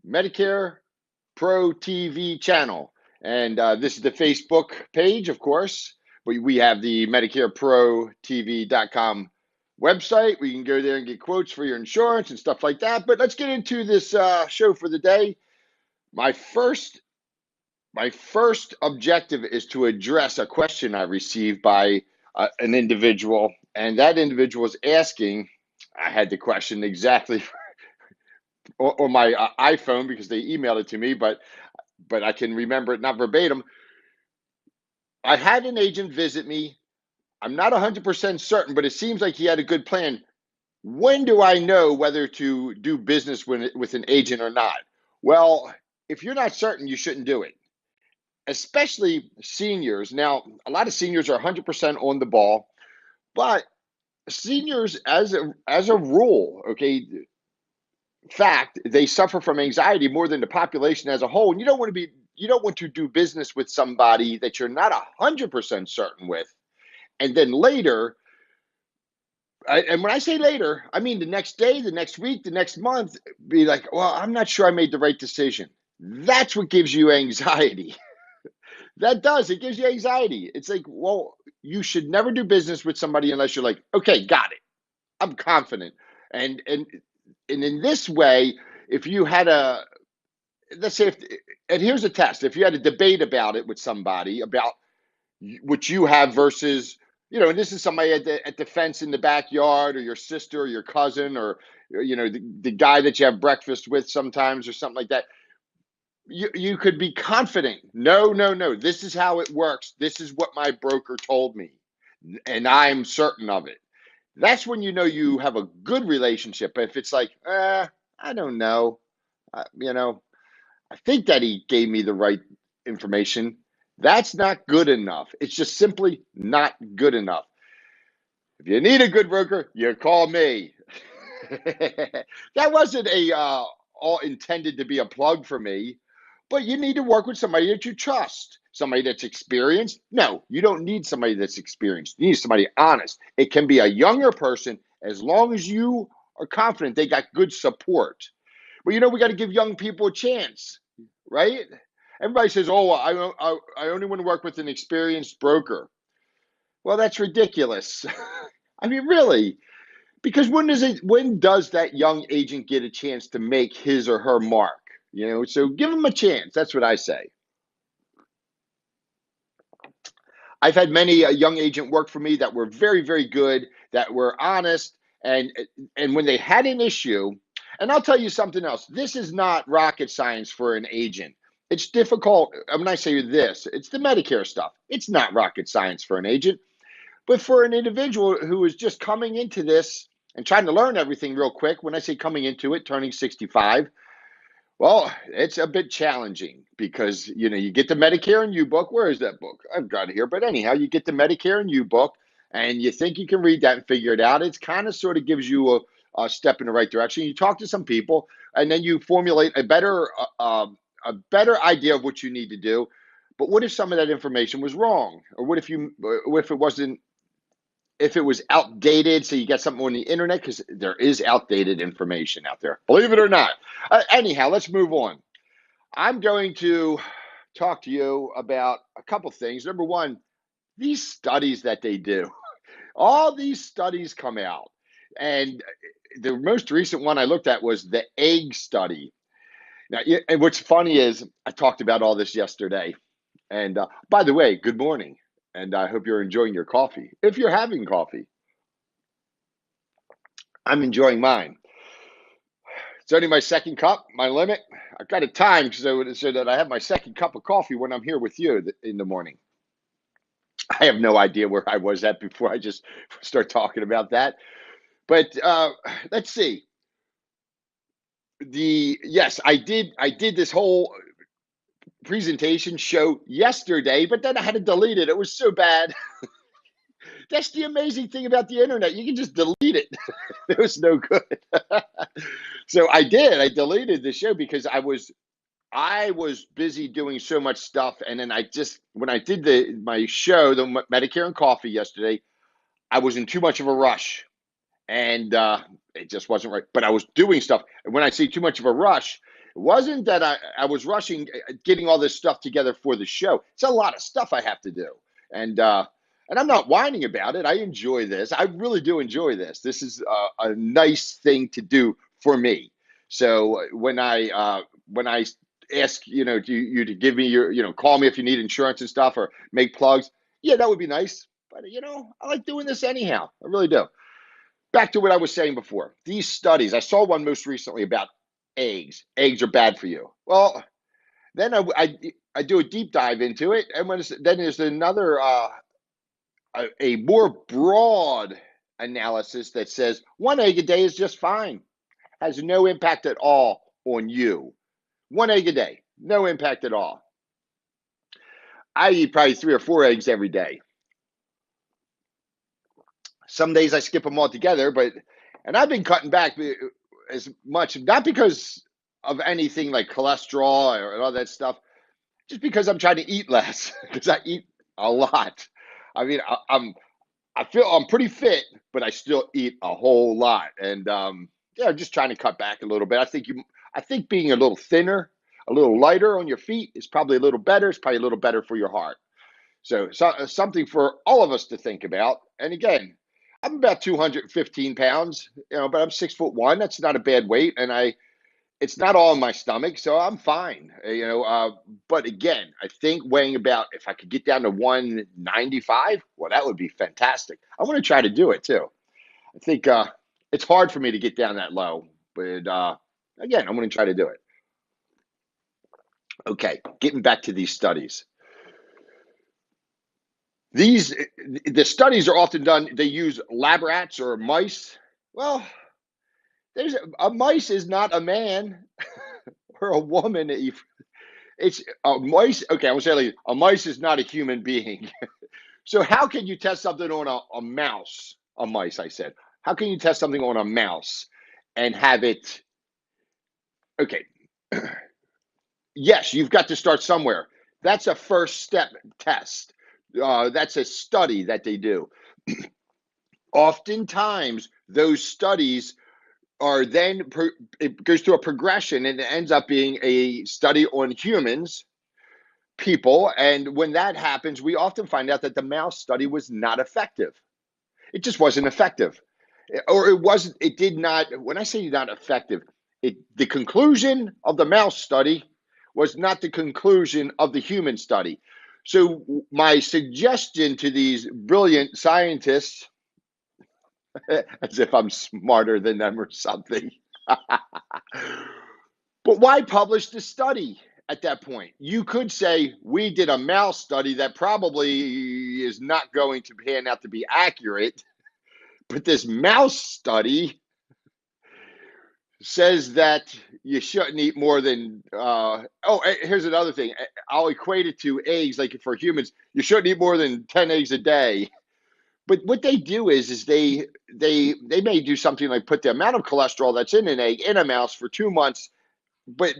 Medicare Pro TV channel. And this is the Facebook page, of course. But we have the MedicareProTV.com website. We can go there and get quotes for your insurance and stuff like that. But let's get into this show for the day. My first objective is to address a question I received by an individual, and that individual was asking. I had the question exactly on my iPhone because they emailed it to me, but I can remember it not verbatim. I had an agent visit me. I'm not 100% certain, but it seems like he had a good plan. When do I know whether to do business with an agent or not? Well, if you're not certain, you shouldn't do it, especially seniors. Now, a lot of seniors are 100% on the ball, but seniors, as a rule, okay, fact, they suffer from anxiety more than the population as a whole. And you don't want to do business with somebody that you're not 100% certain with, and then later. And when I say later, I mean the next day, the next week, the next month, be like, well, I'm not sure I made the right decision. That's what gives you anxiety. That does. It gives you anxiety. It's like, well, you should never do business with somebody unless you're like, okay, got it. I'm confident. And in this way, if you had let's say and here's a test. If you had a debate about it with somebody about what you have versus, and this is somebody at the fence in the backyard, or your sister or your cousin, or, the guy that you have breakfast with sometimes or something like that. You could be confident. No, no, no. This is how it works. This is what my broker told me, and I'm certain of it. That's when you know you have a good relationship. If it's like, I don't know, I think that he gave me the right information. That's not good enough. It's just simply not good enough. If you need a good broker, you call me. That wasn't all intended to be a plug for me, but you need to work with somebody that you trust, somebody that's experienced. No, you don't need somebody that's experienced. You need somebody honest. It can be a younger person as long as you are confident they got good support. Well, we got to give young people a chance, right? Everybody says, "Oh, I only want to work with an experienced broker." Well, that's ridiculous. I mean, really, because when does that young agent get a chance to make his or her mark? So give them a chance. That's what I say. I've had many a young agent work for me that were very, very good, that were honest, and when they had an issue, and I'll tell you something else. This is not rocket science for an agent. It's difficult. When I say this, it's the Medicare stuff. It's not rocket science for an agent, but for an individual who is just coming into this and trying to learn everything real quick. When I say coming into it, turning 65, well, it's a bit challenging because, you get the Medicare and U book. Where is that book? I've got it here. But anyhow, you get the Medicare and U book, and you think you can read that and figure it out. It's kind of sort of gives you a step in the right direction. You talk to some people, and then you formulate a better idea of what you need to do. But what if some of that information was wrong? Or what if it wasn't, if it was outdated? So you get something on the internet, because there is outdated information out there, believe it or not. Anyhow, let's move on. I'm going to talk to you about a couple things. Number one, these studies that they do. All these studies come out, and the most recent one I looked at was the egg study. Now, and what's funny is I talked about all this yesterday. And by the way, good morning. And I hope you're enjoying your coffee. If you're having coffee, I'm enjoying mine. It's only my second cup, my limit. I've got it timed so that I have my second cup of coffee when I'm here with you in the morning. I have no idea where I was at before I just start talking about that. But let's see. Yes, I did this whole presentation show yesterday, but then I had to delete it. It was so bad. That's the amazing thing about the internet. You can just delete it. It was no good. So I deleted the show because I was busy doing so much stuff. And then when I did my show, the Medicare and Coffee yesterday, I was in too much of a rush, and it just wasn't right. But I was doing stuff. And when I say too much of a rush, wasn't that I was rushing getting all this stuff together for the show. It's a lot of stuff I have to do. And I'm not whining about it. I enjoy this. I really do enjoy this. This is a nice thing to do for me. So when I ask, you to give me your, call me if you need insurance and stuff or make plugs, yeah, that would be nice. But I like doing this anyhow. I really do. Back to what I was saying before. These studies, I saw one most recently about eggs. Eggs are bad for you. Well, then I do a deep dive into it, and then there's another a more broad analysis that says 1 egg a day is just fine, has no impact at all on you. 1 egg a day, no impact at all. I eat probably 3 or 4 eggs every day. Some days I skip them altogether, and I've been cutting back as much, not because of anything like cholesterol or all that stuff, just because I'm trying to eat less, because I eat a lot. I mean, I feel I'm pretty fit, but I still eat a whole lot, and just trying to cut back a little bit. I think being a little thinner, a little lighter on your feet is probably a little better. It's probably a little better for your heart. So something for all of us to think about. And again, I'm about 215 pounds, but I'm 6'1". That's not a bad weight, and it's not all in my stomach, so I'm fine. But again, I think weighing about, if I could get down to 195, well, that would be fantastic. I want to try to do it too. I think it's hard for me to get down that low, but again, I'm going to try to do it. Okay, getting back to these studies. The studies are often done. They use lab rats or mice. Well, a mice is not a man or a woman. It's a mice. Okay, I will say like a mice is not a human being. So how can you test something on a mouse? A mice, I said. How can you test something on a mouse and have it? Okay. Yes, you've got to start somewhere. That's a first step test. That's a study that they do. Oftentimes, those studies are then it goes through a progression and it ends up being a study on humans, people. And when that happens, we often find out that the mouse study was not effective. It just wasn't effective, or it did not. When I say not effective, the conclusion of the mouse study was not the conclusion of the human study. So my suggestion to these brilliant scientists, as if I'm smarter than them or something. But why publish the study at that point? You could say, we did a mouse study that probably is not going to pan out to be accurate, but this mouse study says that you shouldn't eat more than, here's another thing. I'll equate it to eggs. Like for humans, you shouldn't eat more than 10 eggs a day. But what they do is they may do something like put the amount of cholesterol that's in an egg in a mouse for 2 months, but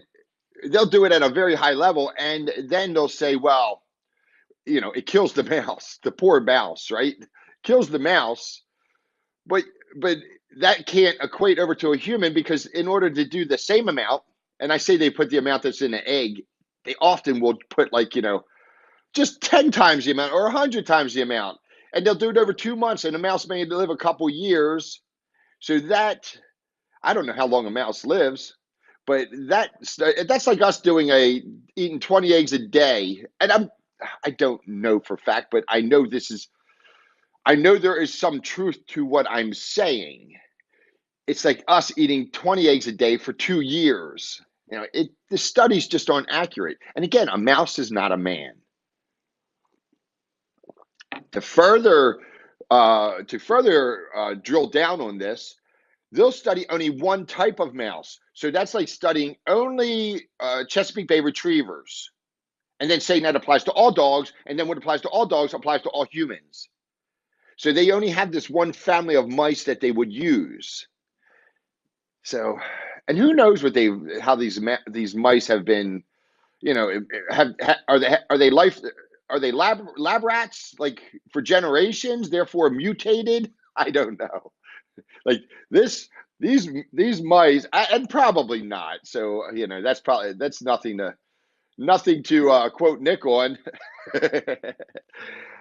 they'll do it at a very high level, and then they'll say, well, it kills the mouse, the poor mouse, right? Kills the mouse, but that can't equate over to a human, because in order to do the same amount, and I say they put the amount that's in an egg, they often will put just 10 times the amount or 100 times the amount. And they'll do it over 2 months, and a mouse may live a couple years. So I don't know how long a mouse lives, but that's like us eating 20 eggs a day. And I don't know for fact, but I know there is some truth to what I'm saying. It's like us eating 20 eggs a day for 2 years. The studies just aren't accurate. And again, a mouse is not a man. To further drill down on this, they'll study only one type of mouse. So that's like studying only Chesapeake Bay retrievers, and then saying that applies to all dogs, and then what applies to all dogs applies to all humans. So they only have this one family of mice that they would use. So, and who knows how these mice have been, are they lab rats, like for generations, therefore mutated? I don't know. Like this, these mice, and probably not. So that's nothing to quote Nick on.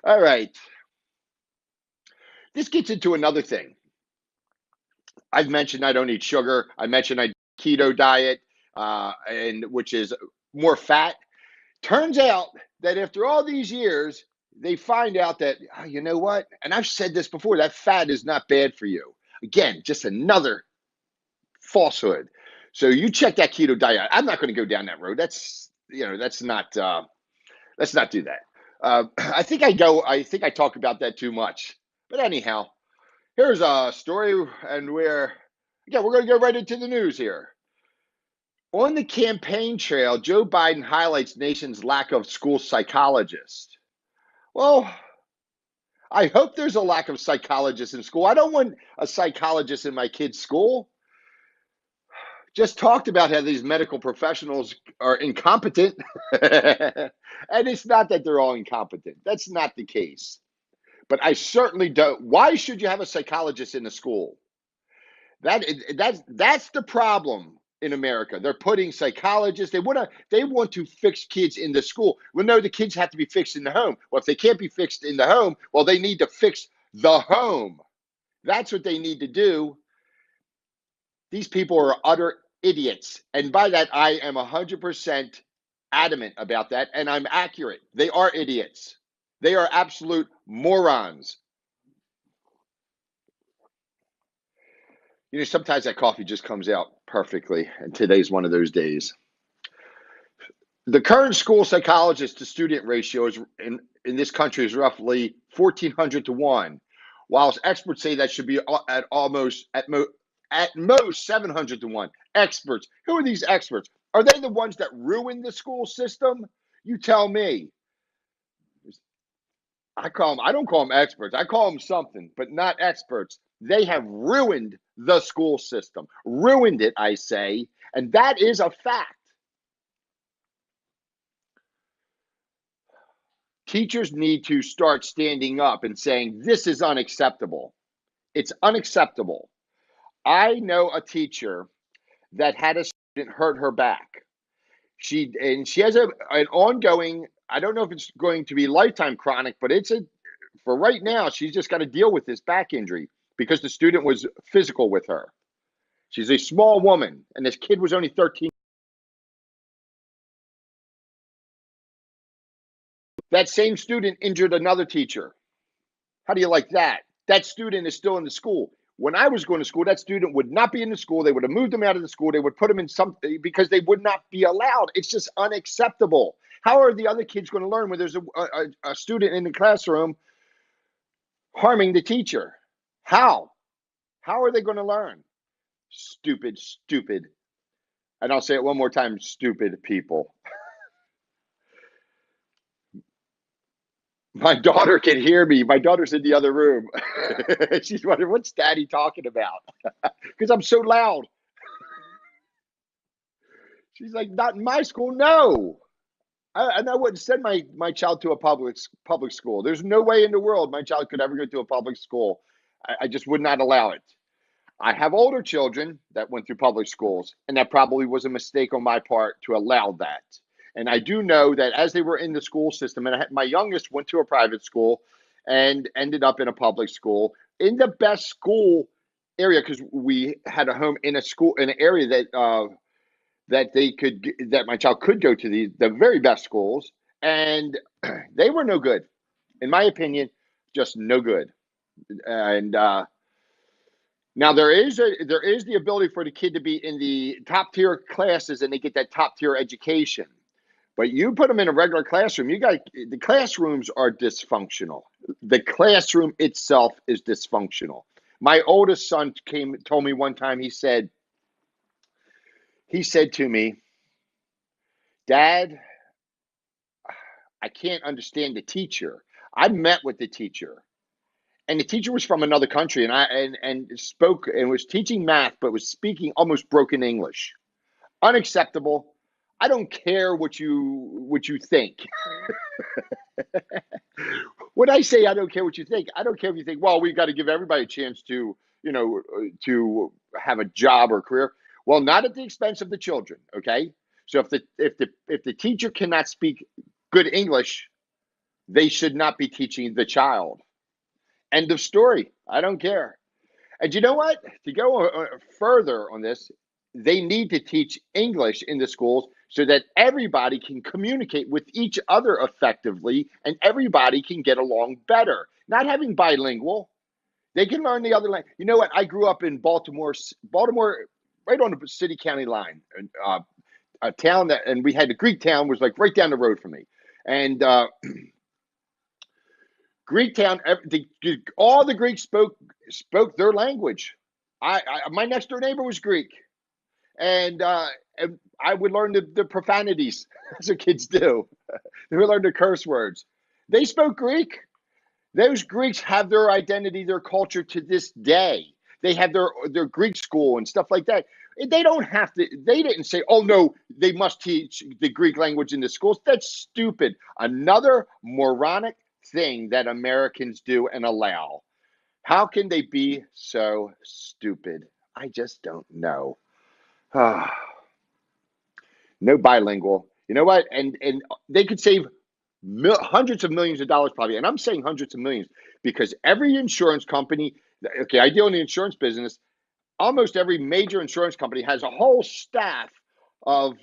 All right, this gets into another thing. I've mentioned I don't eat sugar. I mentioned I keto diet, and which is more fat. Turns out that after all these years, they find out that, oh, you know what? And I've said this before, that fat is not bad for you. Again, just another falsehood. So you check that keto diet. I'm not going to go down that road. That's not, let's not do that. I think I talk about that too much. But anyhow, here's a story, and we're going to go right into the news here. On the campaign trail, Joe Biden highlights nation's lack of school psychologists. Well, I hope there's a lack of psychologists in school. I don't want a psychologist in my kid's school. Just talked about how these medical professionals are incompetent. And it's not that they're all incompetent. That's not the case. But I certainly don't. Why should you have a psychologist in the school? That's the problem in America. They're putting psychologists. They want to fix kids in the school. Well, no, the kids have to be fixed in the home. Well, if they can't be fixed in the home, well, they need to fix the home. That's what they need to do. These people are utter idiots, and by that I am 100% adamant about that, and I'm accurate. They are idiots. They are absolute morons. Sometimes that coffee just comes out perfectly, and today's one of those days. The current school psychologist to student ratio is in this country is roughly 1,400 to 1, whilst experts say that should be at most 700 to 1. Experts. Who are these experts? Are they the ones that ruin the school system? You tell me. I don't call them experts. I call them something, but not experts. They have ruined the school system. Ruined it, I say, and that is a fact. Teachers need to start standing up and saying, this is unacceptable. It's unacceptable. I know a teacher that had a student hurt her back. She has an ongoing, I don't know if it's going to be lifetime chronic, but for right now, she's just got to deal with this back injury because the student was physical with her. She's a small woman, and this kid was only 13. That same student injured another teacher. How do you like that? That student is still in the school. When I was going to school, that student would not be in the school. They would have moved him out of the school. They would put him in something because they would not be allowed. It's just unacceptable. How are the other kids going to learn when there's a student in the classroom harming the teacher? How? How are they going to learn? Stupid, stupid. And I'll say it one more time, stupid people. My daughter can hear me. My daughter's in the other room. She's wondering, what's Daddy talking about? Because I'm so loud. She's like, not in my school. No. And I wouldn't send my child to a public school. There's no way in the world my child could ever go to a public school. I just would not allow it. I have older children that went through public schools, and that probably was a mistake on my part to allow that. And I do know that as they were in the school system, and my youngest went to a private school and ended up in a public school, in the best school area, because we had a home in an area that my child could go to the very best schools, and they were no good, in my opinion, just no good. And now there is the ability for the kid to be in the top tier classes and they get that top tier education. But you put them in a regular classroom, the classrooms are dysfunctional. The classroom itself is dysfunctional. My oldest son told me one time, he said to me, Dad, I can't understand the teacher. I met with the teacher, and the teacher was from another country, and spoke and was teaching math, but was speaking almost broken English. Unacceptable. I don't care what you think. When I say I don't care what you think, I don't care if you think, well, we've got to give everybody a chance to have a job or career. Well, not at the expense of the children. Okay, so if the teacher cannot speak good English, they should not be teaching the child. End of story. I don't care. And you know what? To go further on this, they need to teach English in the schools so that everybody can communicate with each other effectively and everybody can get along better. Not having bilingual, they can learn the other language. You know what? I grew up in Baltimore, right on the city county line, a town that, and we had the Greek town was like right down the road from me. And Greek town, all the Greeks spoke their language. My next door neighbor was Greek, and I would learn the profanities as the kids do. They would learn the curse words. They spoke Greek. Those Greeks have their identity, their culture to this day. They have their Greek school and stuff like that. They don't have to. They didn't say, "Oh no, they must teach the Greek language in the schools." That's stupid. Another moronic thing that Americans do and allow. How can they be so stupid? I just don't know. No bilingual. You know what? And they could save hundreds of millions of dollars probably. And I'm saying hundreds of millions because every insurance company, okay, I deal in the insurance business. Almost every major insurance company has a whole staff of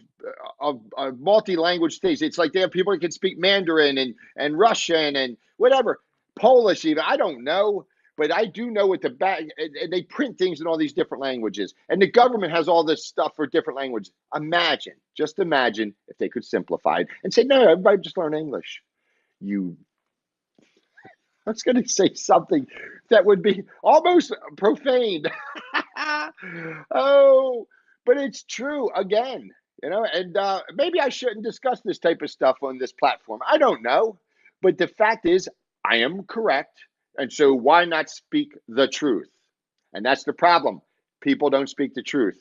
multi-language things. It's like they have people that can speak Mandarin and Russian and whatever, Polish even. I don't know, but I do know what the back, and they print things in all these different languages. And the government has all this stuff for different languages. Just imagine if they could simplify it and say, no, everybody just learn English. I was going to say something that would be almost profane. Oh, but it's true again, and maybe I shouldn't discuss this type of stuff on this platform. I don't know. But the fact is, I am correct. And so why not speak the truth? And that's the problem. People don't speak the truth.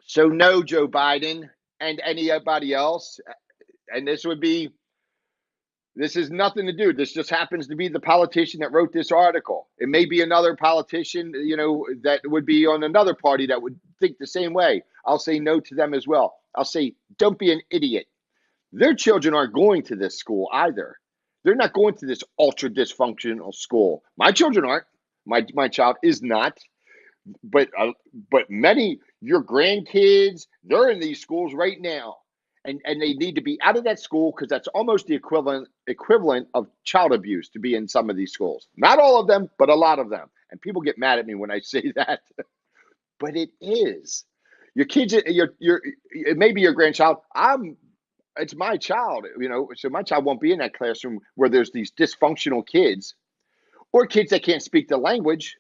So no, Joe Biden and anybody else. And this is nothing to do. This just happens to be the politician that wrote this article. It may be another politician, that would be on another party that would think the same way. I'll say no to them as well. I'll say, don't be an idiot. Their children aren't going to this school either. They're not going to this ultra dysfunctional school. My children aren't. My child is not. But many, your grandkids, they're in these schools right now. And they need to be out of that school because that's almost the equivalent of child abuse to be in some of these schools. Not all of them, but a lot of them. And people get mad at me when I say that. But it is. Your kids, it may be your grandchild. It's my child, so my child won't be in that classroom where there's these dysfunctional kids or kids that can't speak the language,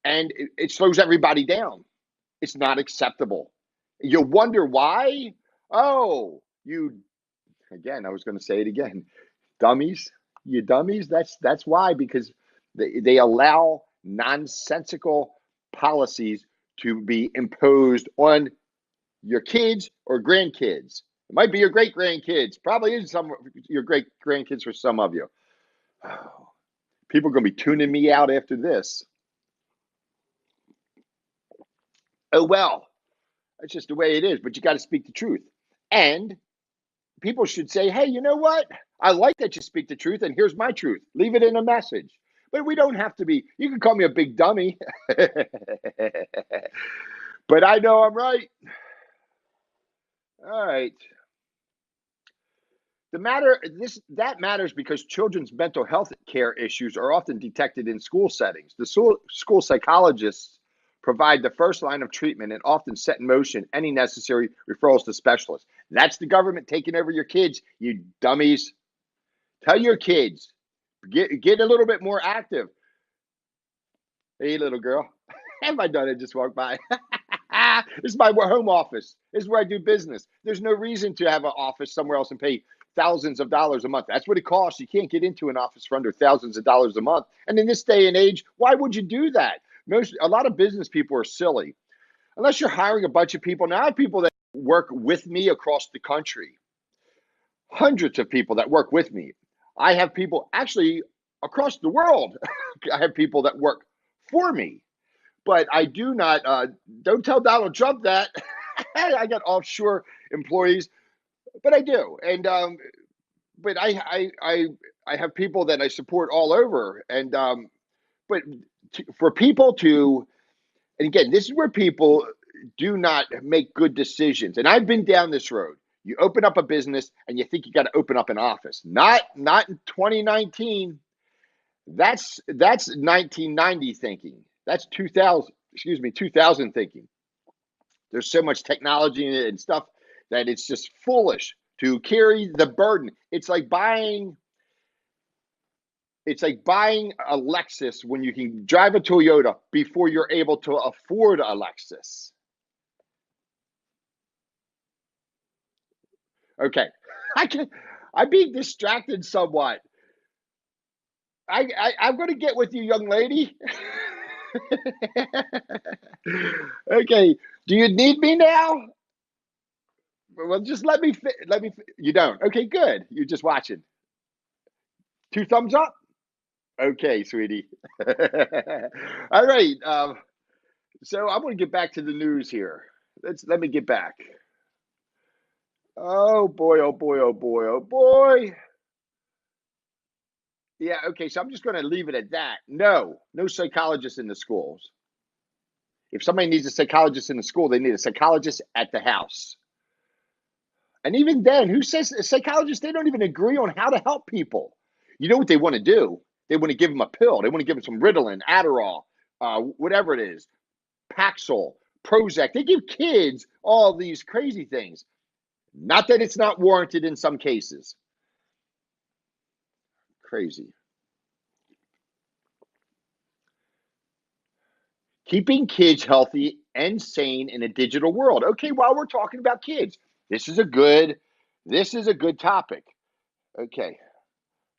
and it slows everybody down. It's not acceptable. You wonder why? Oh, again, I was going to say it again. Dummies, you dummies. That's why, because they allow nonsensical policies to be imposed on your kids or grandkids. It might be your great grandkids. Probably is some your great grandkids for some of you. Oh, people are going to be tuning me out after this. Oh, well, that's just the way it is. But you got to speak the truth. And people should say, hey, you know what? I like that you speak the truth. And here's my truth. Leave it in a message. But we don't have to be. You can call me a big dummy. But I know I'm right. All right. That matters because children's mental health care issues are often detected in school settings. The school psychologists provide the first line of treatment and often set in motion any necessary referrals to specialists. That's the government taking over your kids, you dummies. Tell your kids, get a little bit more active. Hey, little girl. And my daughter just walked by. This is my home office. This is where I do business. There's no reason to have an office somewhere else and pay thousands of dollars a month. That's what it costs. You can't get into an office for under thousands of dollars a month. And in this day and age, why would you do that? A lot of business people are silly. Unless you're hiring a bunch of people. Now I have people that work with me across the country. Hundreds of people that work with me. I have people actually across the world. I have people that work for me. But I do not, don't tell Donald Trump that. I got offshore employees, but I do. And, but I have people that I support all over. And, but for people to, and again, this is where people do not make good decisions. And I've been down this road. You open up a business and you think you got to open up an office. Not in 2019. That's 1990 thinking. That's 2000 thinking. There's so much technology in it and stuff that it's just foolish to carry the burden. It's like buying a Lexus when you can drive a Toyota before you're able to afford a Lexus. Okay. I'm being distracted somewhat. I'm going to get with you, young lady. Okay. Do you need me now? Well, just you don't. Okay, good. You're just watching. 2 thumbs up? Okay, sweetie. All right. So I'm going to get back to the news here. Let me get back. Oh boy, oh boy, oh boy, oh boy. Yeah, okay, so I'm just going to leave it at that. No psychologists in the schools. If somebody needs a psychologist in the school, they need a psychologist at the house. And even then, who says psychologists, they don't even agree on how to help people. You know what they want to do? They want to give them a pill. They want to give them some Ritalin, Adderall, whatever it is, Paxil, Prozac. They give kids all these crazy things. Not that it's not warranted in some cases. Crazy. Keeping kids healthy and sane in a digital world. Okay, while we're talking about kids, this is a good topic. Okay,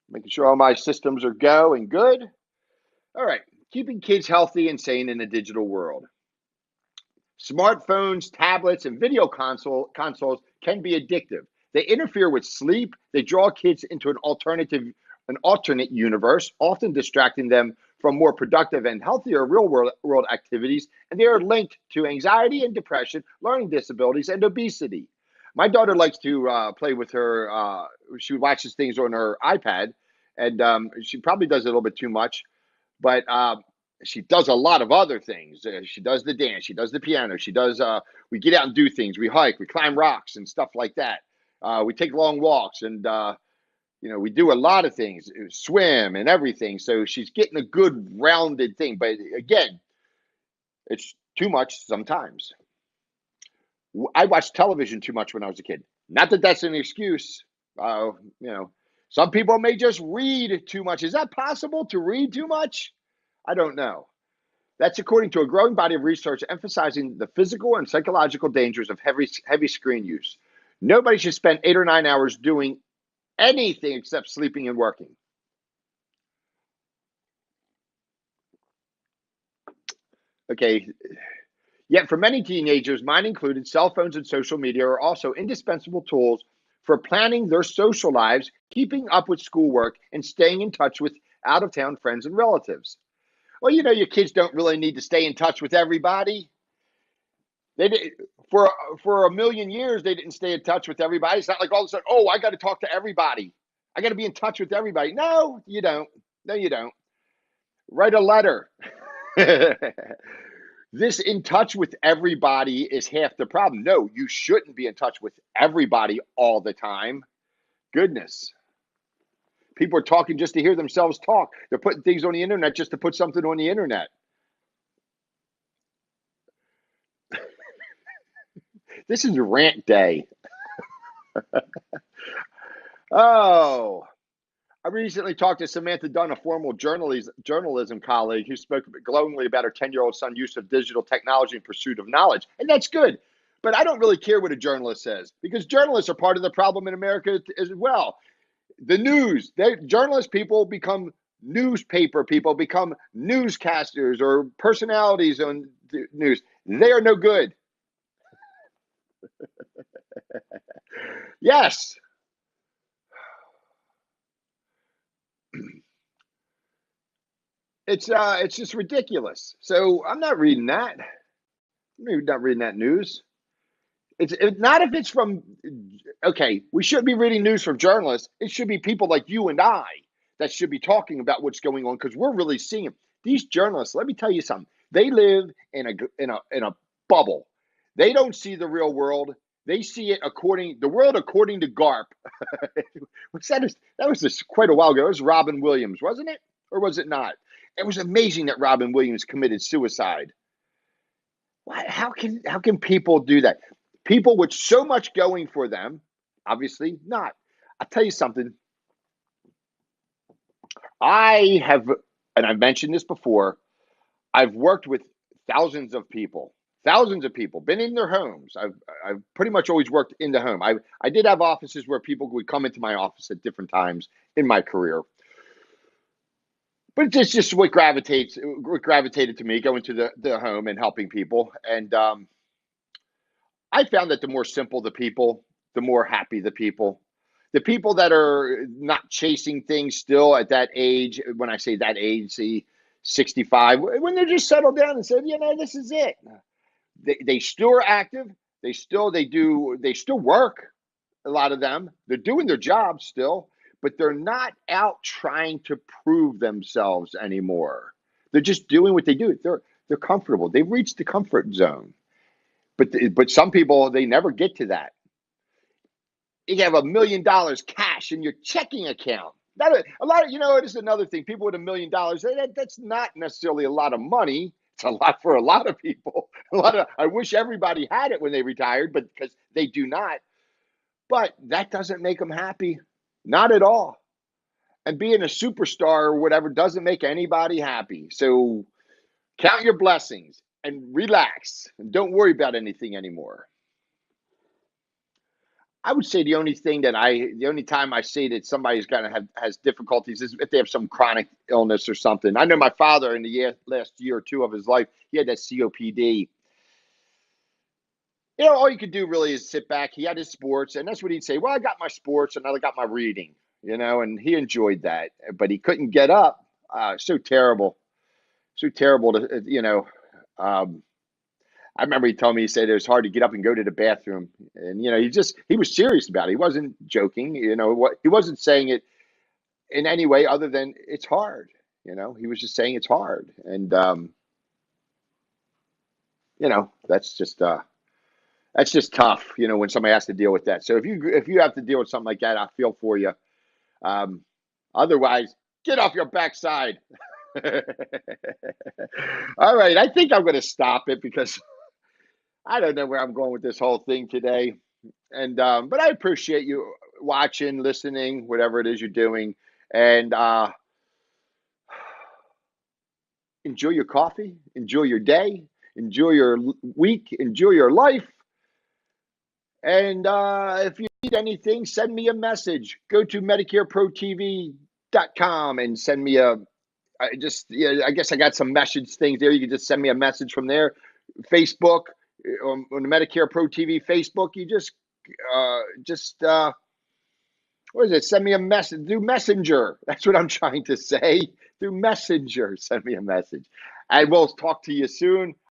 making sure all my systems are going good. All right, keeping kids healthy and sane in a digital world. Smartphones, tablets, and video consoles can be addictive. They interfere with sleep. They draw kids into an alternate universe, often distracting them from more productive and healthier real world activities. And they are linked to anxiety and depression, learning disabilities, and obesity. My daughter likes to play with her. She watches things on her iPad, and she probably does a little bit too much. But she does a lot of other things. She does the dance. She does the piano. She does. We get out and do things. We hike. We climb rocks and stuff like that. We take long walks, and we do a lot of things. Swim and everything. So she's getting a good rounded thing. But again, it's too much sometimes. I watched television too much when I was a kid. Not that that's an excuse. Some people may just read too much. Is that possible to read too much? I don't know. That's according to a growing body of research emphasizing the physical and psychological dangers of heavy screen use. Nobody should spend 8 or 9 hours doing anything except sleeping and working. Okay. Yet for many teenagers, mine included, cell phones and social media are also indispensable tools for planning their social lives, keeping up with schoolwork, and staying in touch with out-of-town friends and relatives. Well, your kids don't really need to stay in touch with everybody. They did, for a million years, they didn't stay in touch with everybody. It's not like all of a sudden, oh, I got to talk to everybody. I got to be in touch with everybody. No, you don't. No, you don't. Write a letter. This in touch with everybody is half the problem. No, you shouldn't be in touch with everybody all the time. Goodness. People are talking just to hear themselves talk. They're putting things on the internet just to put something on the internet. This is rant day. Oh, I recently talked to Samantha Dunn, a former journalism colleague who spoke glowingly about her 10-year-old son's use of digital technology in pursuit of knowledge. And that's good. But I don't really care what a journalist says, because journalists are part of the problem in America as well. The news, journalist people become newspaper people, become newscasters or personalities on the news. They are no good. Yes. It's just ridiculous. So I'm not reading that. I'm not reading that news. It's not if it's from, okay, we shouldn't be reading news from journalists. It should be people like you and I that should be talking about what's going on because we're really seeing it. These journalists, let me tell you something. They live in a bubble. They don't see the real world. They see it the world according to GARP. That was just quite a while ago. It was Robin Williams, wasn't it? Or was it not? It was amazing that Robin Williams committed suicide. Why, how can people do that? People with so much going for them, obviously not. I'll tell you something. I have, and I've mentioned this before, I've worked with thousands of people, been in their homes. I've pretty much always worked in the home. I did have offices where people would come into my office at different times in my career. But it's just what gravitated to me, going to the home and helping people. And I found that the more simple the people, the more happy the people. The people that are not chasing things still at that age, when I say that age, see, 65, when they're just settled down and said, this is it. They still are active. They still work. A lot of them, they're doing their jobs still, but they're not out trying to prove themselves anymore. They're just doing what they do. They're comfortable. They've reached the comfort zone. But some people, they never get to that. You have $1 million cash in your checking account. A lot of, it is another thing. People with $1 million, that's not necessarily a lot of money. It's a lot for a lot of people. I wish everybody had it when they retired, but because they do not. But that doesn't make them happy, not at all. And being a superstar or whatever doesn't make anybody happy. So count your blessings and relax and don't worry about anything anymore. I would say the only time I say that somebody's has difficulties is if they have some chronic illness or something. I know my father in the last year or two of his life, he had that COPD. All you could do really is sit back. He had his sports, and that's what he'd say. Well, I got my sports and I got my reading, and he enjoyed that, but he couldn't get up. So terrible. So terrible to. I remember he told me, he said it was hard to get up and go to the bathroom. And, he was serious about it. He wasn't joking, he wasn't saying it in any way other than it's hard. He was just saying it's hard. And, that's just tough, when somebody has to deal with that. So if you have to deal with something like that, I feel for you. Otherwise, get off your backside. All right. I think I'm going to stop it because I don't know where I'm going with this whole thing today. And but I appreciate you watching, listening, whatever it is you're doing. And enjoy your coffee, enjoy your day, enjoy your week, enjoy your life. And if you need anything, send me a message. Go to MedicareProTV.com and send me I guess I got some message things there. You can just send me a message from there. Facebook, on the Medicare Pro TV Facebook, you just what is it? Send me a message through Messenger. That's what I'm trying to say. Through Messenger, send me a message. I will talk to you soon.